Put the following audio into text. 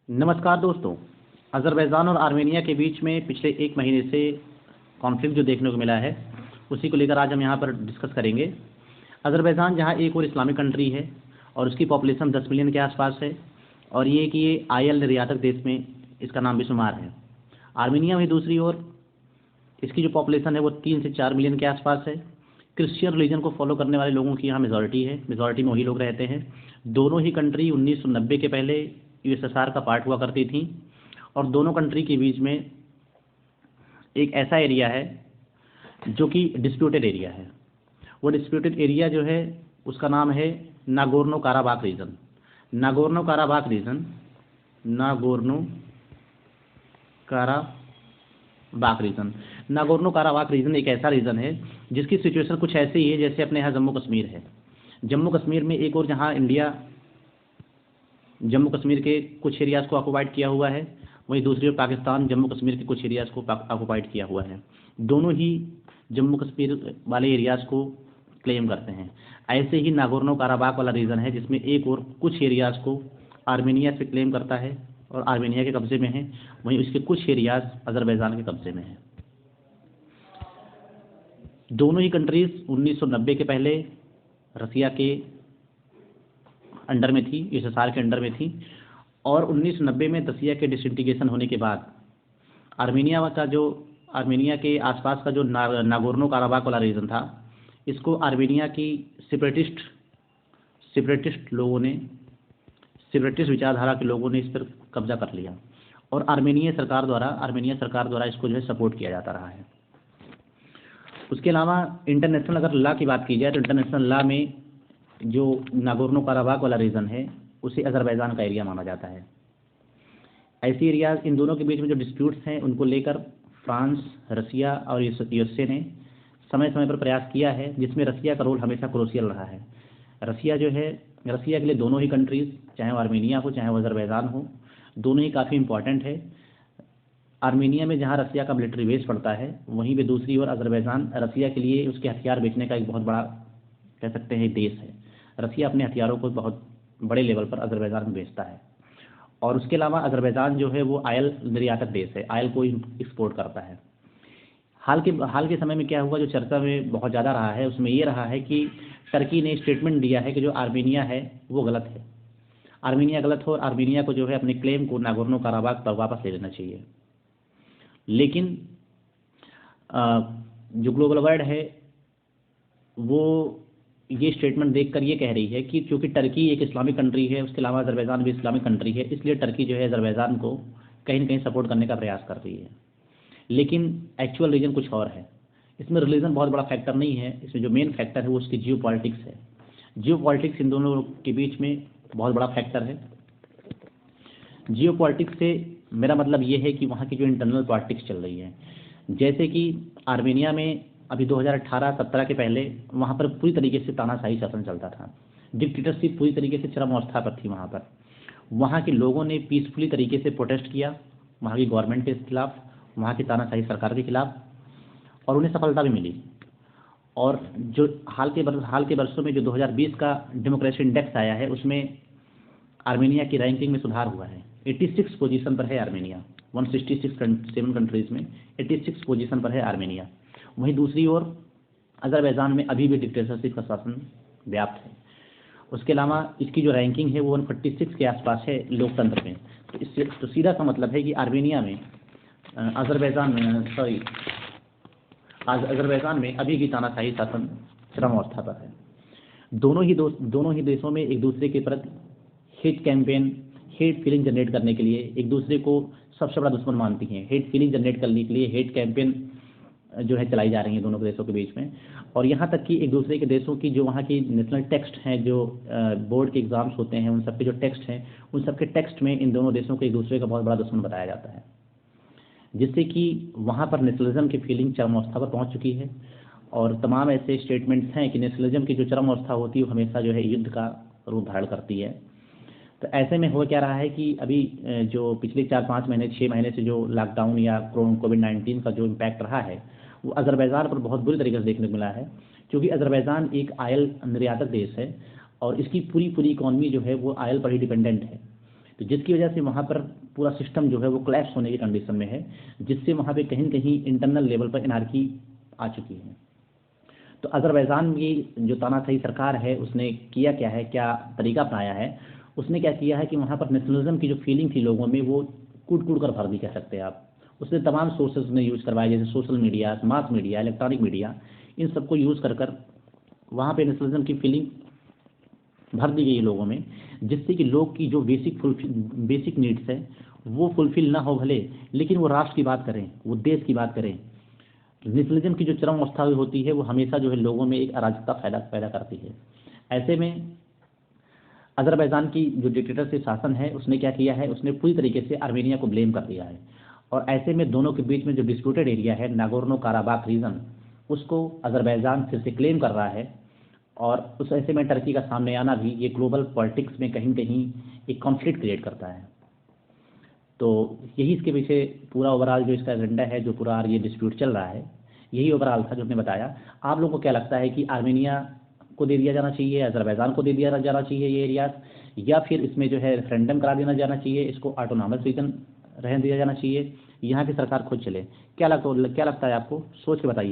नमस्कार दोस्तों। अज़रबैजान और आर्मेनिया के बीच में पिछले एक महीने से कॉन्फ्लिक्ट जो देखने को मिला है, उसी को लेकर आज हम यहाँ पर डिस्कस करेंगे। अज़रबैजान जहाँ एक और इस्लामिक कंट्री है और उसकी पॉपुलेशन 10 मिलियन के आसपास है और ये आयल निर्यातक देश में इसका नाम भी शुमार है। आर्मेनिया में दूसरी ओर इसकी जो पॉपुलेशन है वो 3 से 4 मिलियन के आसपास है। क्रिश्चियन रिलीजन को फॉलो करने वाले लोगों की यहाँ मेजॉरिटी है, मेजॉरिटी में वही लोग रहते हैं। दोनों ही कंट्री 1990 के पहले यूएसएसआर का पार्ट हुआ करती थी और दोनों कंट्री के बीच में एक ऐसा एरिया है जो कि डिस्प्यूटेड एरिया है। वो डिस्प्यूटेड एरिया जो है उसका नाम है Nagorno Karabakh reason. Nagorno Karabakh reason Nagorno Karabakh reason Nagorno Karabakh reason एक ऐसा रीजन है जिसकी सिचुएशन कुछ ऐसी ही है जैसे अपने यहाँ जम्मू कश्मीर है। जम्मू कश्मीर में एक और जहाँ इंडिया जम्मू कश्मीर के कुछ एरियाज़ को ऑक्युपाइड किया हुआ है, वहीं दूसरी ओर पाकिस्तान जम्मू कश्मीर के कुछ एरियाज़ को ऑक्युपाइड किया हुआ है। दोनों ही जम्मू कश्मीर वाले एरियाज़ को क्लेम करते हैं। ऐसे ही नागोर्नो काराबाख वाला रीजन है जिसमें एक और कुछ एरियाज़ को आर्मेनिया से क्लेम करता है और आर्मेनिया के कब्ज़े में है, वहीं उसके कुछ एरियाज़ अज़रबैजान के कब्ज़े में हैं। दोनों ही कंट्रीज़ 1990 के पहले रसिया के अंडर में थी, यूएसएसआर के अंडर में थी और 1990 में रसिया के डिसइंटीग्रेशन होने के बाद आर्मेनिया के आसपास का जो नागोर्नो काराबाख वाला रीजन था, इसको आर्मेनिया की सेपरेटिस्ट विचारधारा के लोगों ने इस पर कब्जा कर लिया और आर्मेनिया सरकार द्वारा इसको जो है सपोर्ट किया जाता रहा है। उसके अलावा इंटरनेशनल अगर लॉ की बात की जाए तो इंटरनेशनल लॉ में जो नागोर्नो काराबाख वाला रीजन है उसे अज़रबैजान का एरिया माना जाता है। ऐसी एरियाज इन दोनों के बीच में जो डिस्प्यूट्स हैं उनको लेकर फ्रांस, रसिया और यूएसए ने समय समय पर प्रयास किया है, जिसमें रसिया का रोल हमेशा क्रूशियल रहा है। रसिया के लिए दोनों ही कंट्रीज़, चाहे वो आर्मेनिया हो चाहे वो अज़रबैजान हो, दोनों ही काफ़ी इंपॉर्टेंट है। आर्मेनिया में जहाँ रसिया का मिलिट्री बेस पड़ता है, वहीं पे दूसरी ओर अज़रबैजान रसिया के लिए उसके हथियार बेचने का एक बहुत बड़ा कह सकते हैं देश है। रसिया अपने हथियारों को बहुत बड़े लेवल पर अज़रबैजान में बेचता है और उसके अलावा अज़रबैजान जो है वो आयल निर्यातक देश है, आयल को एक्सपोर्ट करता है। हाल के समय में क्या हुआ जो चर्चा में बहुत ज़्यादा रहा है, उसमें ये रहा है कि टर्की ने स्टेटमेंट दिया है कि जो आर्मेनिया है वो गलत है, आर्मेनिया गलत हो और आर्मेनिया को जो है अपने क्लेम को नागोर्नो काराबाख पर वापस ले लेना चाहिए। लेकिन जो ग्लोबल वर्ल्ड है वो ये स्टेटमेंट देखकर ये कह रही है कि क्योंकि टर्की एक इस्लामिक कंट्री है, उसके अलावा अज़रबैजान भी इस्लामिक कंट्री है, इसलिए टर्की जो है अज़रबैजान को कहीं ना कहीं सपोर्ट करने का प्रयास कर रही है। लेकिन एक्चुअल रीज़न कुछ और है। इसमें रिलीजन बहुत बड़ा फैक्टर नहीं है, इसमें जो मेन फैक्टर है वो उसकी जियो पॉलिटिक्स है। जियो पॉलिटिक्स इन दोनों के बीच में बहुत बड़ा फैक्टर है। जियो पॉलिटिक्स से मेरा मतलब ये है कि वहाँ की जो इंटरनल पॉलिटिक्स चल रही है, जैसे कि आर्मेनिया में अभी 2018-17 के पहले वहाँ पर पूरी तरीके से तानाशाही शासन चलता था, डिक्टेटरशिप पूरी तरीके से चरम अवस्था पर थी। वहाँ के लोगों ने पीसफुली तरीके से प्रोटेस्ट किया वहाँ की गवर्नमेंट के खिलाफ, वहाँ की तानाशाही सरकार के खिलाफ, और उन्हें सफलता भी मिली। और जो हाल के वर्षों में जो 2020 का डेमोक्रेसी इंडेक्स आया है, उसमें आर्मेनिया की रैंकिंग में सुधार हुआ है। 86 पोजीशन पर है आर्मेनिया, 167 कंट्रीज़ में 86 पोजीशन पर है आर्मेनिया। वहीं दूसरी ओर अज़रबैजान में अभी भी डिक्टेटरशिप का शासन व्याप्त है। उसके अलावा इसकी जो रैंकिंग है वो 146 के आसपास है लोकतंत्र में। तो इससे तो सीधा सा मतलब है कि आर्मेनिया में अज़रबैजान में अभी की तानाशाही शासन चरम अवस्था पर है। दोनों ही देशों में एक दूसरे के प्रति हेट फीलिंग जनरेट करने के लिए एक दूसरे को सबसे बड़ा दुश्मन मानती हैं। हेट फीलिंग जनरेट करने के लिए हेट कैंपेन जो है चलाई जा रही है दोनों के देशों के बीच में। और यहाँ तक कि एक दूसरे के देशों की जो वहाँ की नेशनल टेक्स्ट हैं, जो बोर्ड के एग्ज़ाम्स होते हैं, उन सब के जो टेक्स्ट हैं, उन सब के टेक्स्ट में इन दोनों देशों को एक दूसरे का बहुत बड़ा दुश्मन बताया जाता है, जिससे कि वहाँ पर नेशनलिज्म की फीलिंग चरम अवस्था पर पहुँच चुकी है। और तमाम ऐसे स्टेटमेंट्स हैं कि नेशनलिज्म की जो चरम अवस्था होती है वो हमेशा जो है युद्ध का रूप धारण करती है। तो ऐसे में हो क्या रहा है कि अभी जो पिछले 4-5 महीने 6 महीने से जो लॉकडाउन या कोविड-19 का जो इम्पैक्ट रहा है वो अज़रबैजान पर बहुत बुरी तरीके से देखने को मिला है, क्योंकि अज़रबैजान एक आयल निर्यातक देश है और इसकी पूरी इकॉनमी जो है वो आयल पर ही डिपेंडेंट है। तो जिसकी वजह से वहाँ पर पूरा सिस्टम जो है वो कोलैप्स होने की कंडीशन में है, जिससे वहाँ पे कहीं न कहीं इंटरनल लेवल पर एनार्की आ चुकी है। तो अज़रबैजान की जो तानाशाही सरकार है उसने किया क्या है, क्या तरीका अपनाया है, उसने क्या किया है कि वहाँ पर नेशनलिज्म की जो फीलिंग थी लोगों में वो कूट-कूट कर भर दी कह सकते हैं आप। उसने तमाम सोर्सेज़ ने यूज़ करवाए जैसे social media, mass media, electronic media, इन सबको यूज़ कर वहाँ पे नेशनलिज्म की फीलिंग भर दी गई है लोगों में, जिससे कि लोग की जो बेसिक नीड्स है वो फुलफ़िल ना हो भले, लेकिन वो राष्ट्र की बात करें, वो देश की बात करें। नेशनलिज्म की जो चरम अवस्था होती है वो हमेशा जो है लोगों में एक अराजकता पैदा पैदा करती है। ऐसे में अज़रबैजान की जो डिक्टेटरशिप शासन है उसने क्या किया है, उसने पूरी तरीके से आर्मेनिया को ब्लेम कर दिया है और ऐसे में दोनों के बीच में जो डिस्प्यूटेड एरिया है नागोर्नो काराबाख रीजन, उसको अज़रबैजान फिर से क्लेम कर रहा है और उस ऐसे में टर्की का सामने आना भी ये ग्लोबल पॉलिटिक्स में कहीं न कहीं एक कॉन्फ्लिक्ट क्रिएट करता है। तो यही इसके पीछे पूरा ओवरऑल जो इसका एजेंडा है, जो पूरा ये डिस्प्यूट चल रहा है, यही ओवरऑल था जो हमने बताया। आप लोगों को क्या लगता है कि आर्मेनिया को दे दिया जाना चाहिए, अज़रबैजान को दे दिया जाना चाहिए ये एरियाज़, या फिर इसमें जो है रेफरेंडम करा देना जाना चाहिए, इसको ऑटोनॉमस रीजन रहने दिया जाना चाहिए, यहाँ की सरकार खुद चले? क्या लगता है आपको? सोच के बताइए।